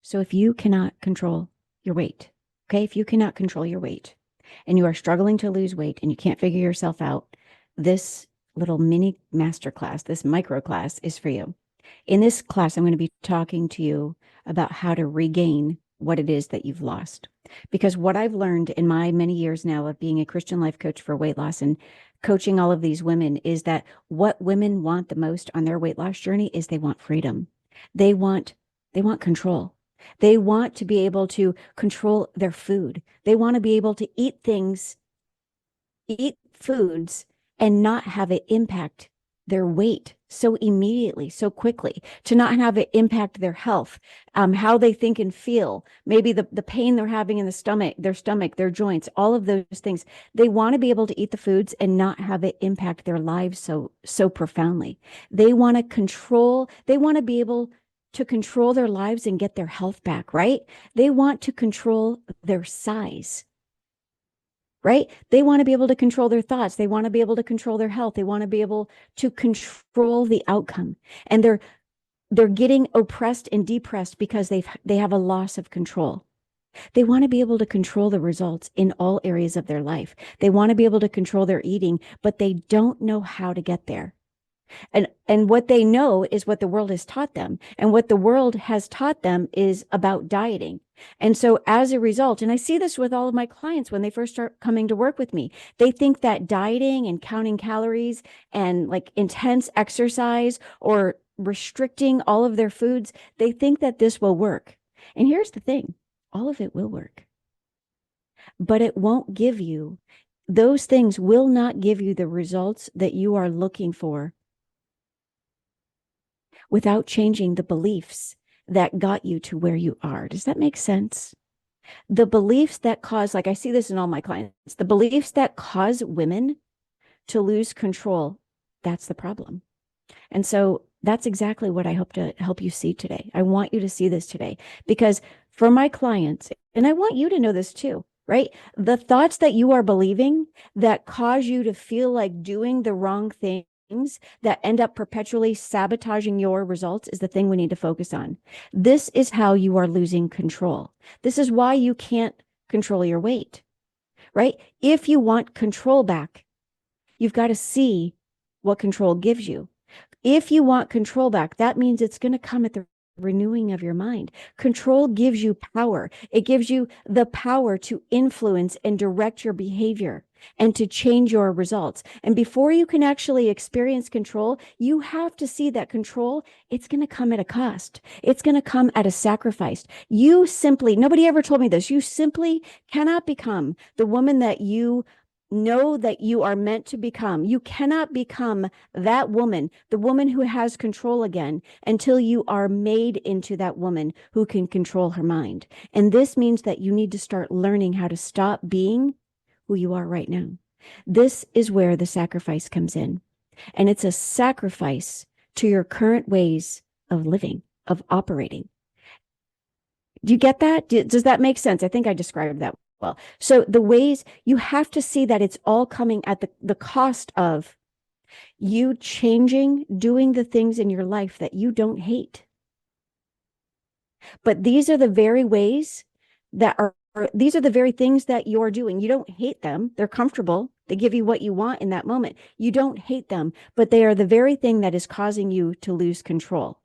So if you cannot control your weight, okay, if you cannot control your weight and you are struggling to lose weight and you can't figure yourself out, this little mini masterclass, this micro class is for you. In this class, I'm going to be talking to you about how to regain what it is that you've lost. Because what I've learned in my many years now of being a Christian life coach for weight loss and coaching all of these women is that what women want the most on their weight loss journey is they want freedom. They want control. They want to be able to control their food. They want to be able to eat foods and not have it impact their weight so immediately, so quickly, to not have it impact their health, how they think and feel, maybe the pain they're having in the stomach, their joints, all of those things. They want to be able to eat the foods and not have it impact their lives so profoundly. They want to control, they want to be able to control their lives and get their health back, right? They want to control their size. Right? They want to be able to control their thoughts. They want to be able to control their health. They want to be able to control the outcome. And they're getting oppressed and depressed because they have a loss of control. They want to be able to control the results in all areas of their life. They want to be able to control their eating, but they don't know how to get there. And what they know is what the world has taught them. And what the world has taught them is about dieting. And so as a result, and I see this with all of my clients when they first start coming to work with me, they think that dieting and counting calories and like intense exercise or restricting all of their foods, they think that this will work. And here's the thing, all of it will work, but it won't give you, those things will not give you the results that you are looking for without changing the beliefs that got you to where you are. Does that make sense? The beliefs that cause, like I see this in all my clients, the beliefs that cause women to lose control, that's the problem. And so that's exactly what I hope to help you see today. I want you to see this today because for my clients, and I want you to know this too, right? The thoughts that you are believing that cause you to feel like doing the wrong things that end up perpetually sabotaging your results is the thing we need to focus on. This is how you are losing control. This is why you can't control your weight, right? If you want control back, you've got to see what control gives you. If you want control back, that means it's going to come at the renewing of your mind. Control gives you power. It gives you the power to influence and direct your behavior and to change your results. And before you can actually experience control, you have to see that control, it's going to come at a cost. It's going to come at a sacrifice. You simply, nobody ever told me this, you simply cannot become the woman that you know that you are meant to become. You cannot become that woman, the woman who has control again, until you are made into that woman who can control her mind. And this means that you need to start learning how to stop being who you are right now. This is where the sacrifice comes in. And it's a sacrifice to your current ways of living, of operating. Do you get that? Does that make sense? I think I described that well. So the ways you have to see that it's all coming at the cost of you changing, doing the things in your life that you don't hate. But these are the very ways that are, these are the very things that you're doing. You don't hate them. They're comfortable. They give you what you want in that moment. You don't hate them, but they are the very thing that is causing you to lose control.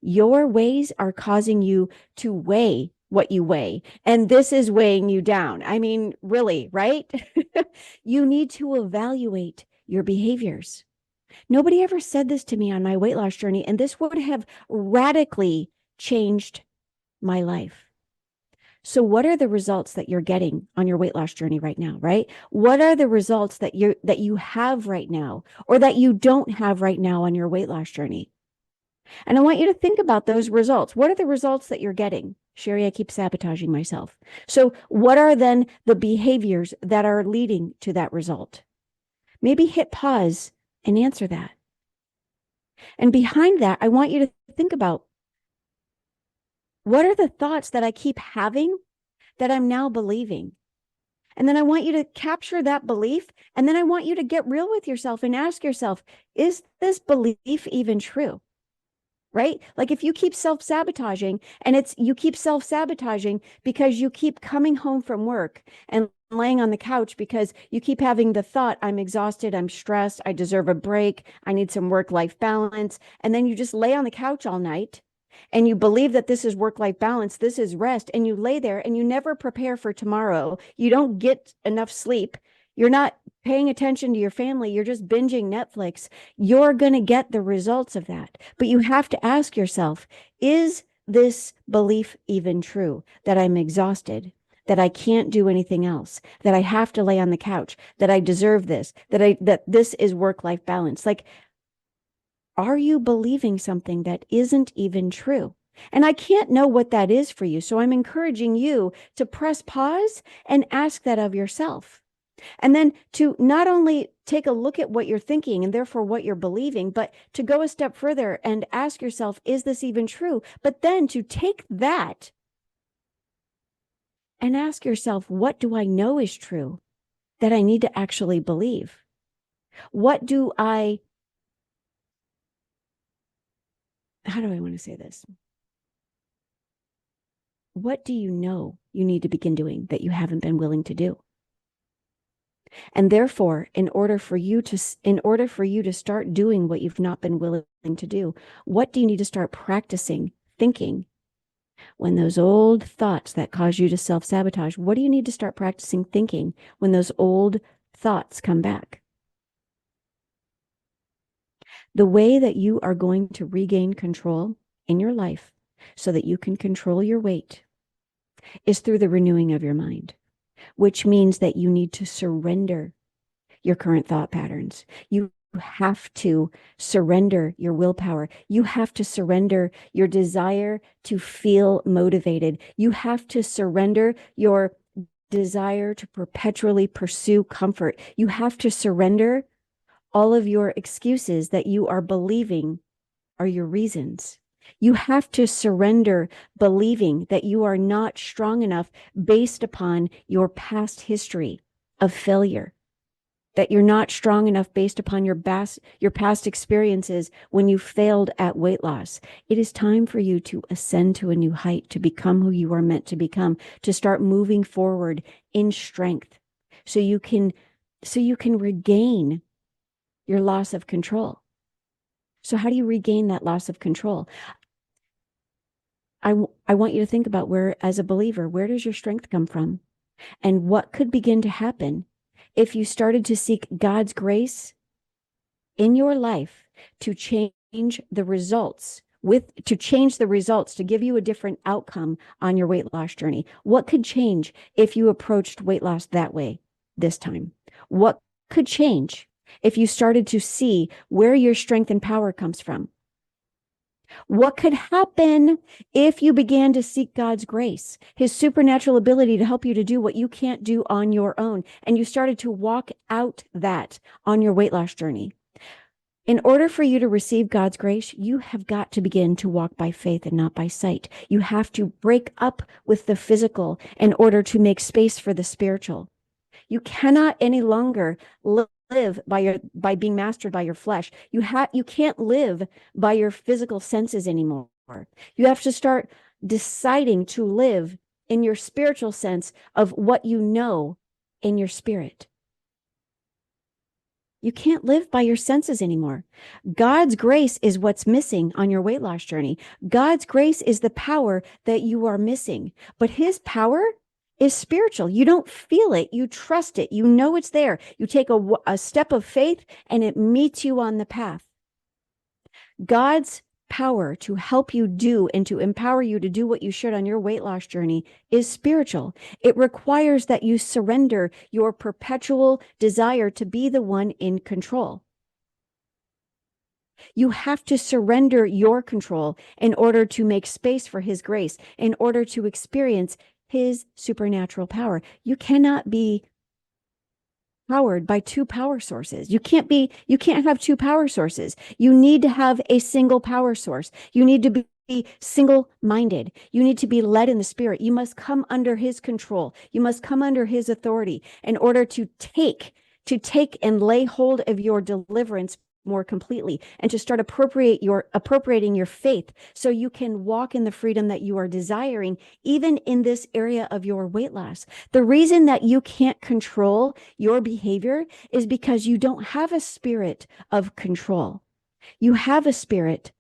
Your ways are causing you to weigh what you weigh. And this is weighing you down. I mean, really, right? You need to evaluate your behaviors. Nobody ever said this to me on my weight loss journey, and this would have radically changed my life. So what are the results that you're getting on your weight loss journey right now, right? What are the results that you have right now or that you don't have right now on your weight loss journey? And I want you to think about those results. What are the results that you're getting? Sherrie, I keep sabotaging myself. So what are then the behaviors that are leading to that result? Maybe hit pause and answer that. And behind that, I want you to think about what are the thoughts that I keep having that I'm now believing? And then I want you to capture that belief. And then I want you to get real with yourself and ask yourself, is this belief even true? right? Like if you keep self-sabotaging, and you keep self-sabotaging because you keep coming home from work and laying on the couch because you keep having the thought, I'm exhausted, I'm stressed, I deserve a break, I need some work-life balance. And then you just lay on the couch all night and you believe that this is work-life balance, this is rest, and you lay there and you never prepare for tomorrow. You don't get enough sleep. You're not paying attention to your family. You're just binging Netflix. You're going to get the results of that. But you have to ask yourself, is this belief even true? That I'm exhausted, that I can't do anything else, that I have to lay on the couch, that I deserve this, that this is work-life balance. Like, are you believing something that isn't even true? And I can't know what that is for you. So I'm encouraging you to press pause and ask that of yourself. And then to not only take a look at what you're thinking and therefore what you're believing, but to go a step further and ask yourself, is this even true? But then to take that and ask yourself, what do I know is true that I need to actually believe? What do I, how do I want to say this? What do you know you need to begin doing that you haven't been willing to do? And therefore, in order for you to start doing what you've not been willing to do, what do you need to start practicing thinking? When those old thoughts that cause you to self-sabotage, what do you need to start practicing thinking when those old thoughts come back? The way that you are going to regain control in your life so that you can control your weight is through the renewing of your mind, which means that you need to surrender your current thought patterns. You have to surrender your willpower. You have to surrender your desire to feel motivated. You have to surrender your desire to perpetually pursue comfort. You have to surrender all of your excuses that you are believing are your reasons. You have to surrender believing that you are not strong enough based upon your past history of failure, that you're not strong enough based upon your past experiences when you failed at weight loss. It is time for you to ascend to a new height, to become who you are meant to become, to start moving forward in strength so you can regain your loss of control. So how do you regain that loss of control? I want you to think about where, as a believer, where does your strength come from? And what could begin to happen if you started to seek God's grace in your life to change the results, to give you a different outcome on your weight loss journey? What could change if you approached weight loss that way this time? What could change if you started to see where your strength and power comes from? What could happen if you began to seek God's grace, his supernatural ability to help you to do what you can't do on your own, and you started to walk out that on your weight loss journey? In order for you to receive God's grace, you have got to begin to walk by faith and not by sight. You have to break up with the physical in order to make space for the spiritual. You cannot any longer live by being mastered by your flesh. You can't live by your physical senses anymore. You have to start deciding to live in your spiritual sense of what you know in your spirit. You can't live by your senses anymore. God's grace is what's missing on your weight loss journey. God's grace is the power that you are missing, but his power is spiritual. You don't feel it. You trust it. You know it's there. You take a step of faith and it meets you on the path. God's power to help you do and to empower you to do what you should on your weight loss journey is spiritual. It requires that you surrender your perpetual desire to be the one in control. You have to surrender your control in order to make space for his grace, in order to experience his supernatural power. You cannot be powered by two power sources. You can't have two power sources. You need to have a single power source. You need to be single-minded. You need to be led in the spirit. You must come under his control. You must come under his authority in order to take and lay hold of your deliverance more completely, and to start appropriating your faith so you can walk in the freedom that you are desiring, even in this area of your weight loss. The reason that you can't control your behavior is because you don't have a spirit of control. You have a spirit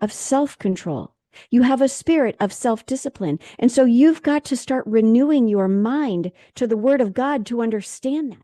of self-control. You have a spirit of self-discipline. And so you've got to start renewing your mind to the word of God to understand that.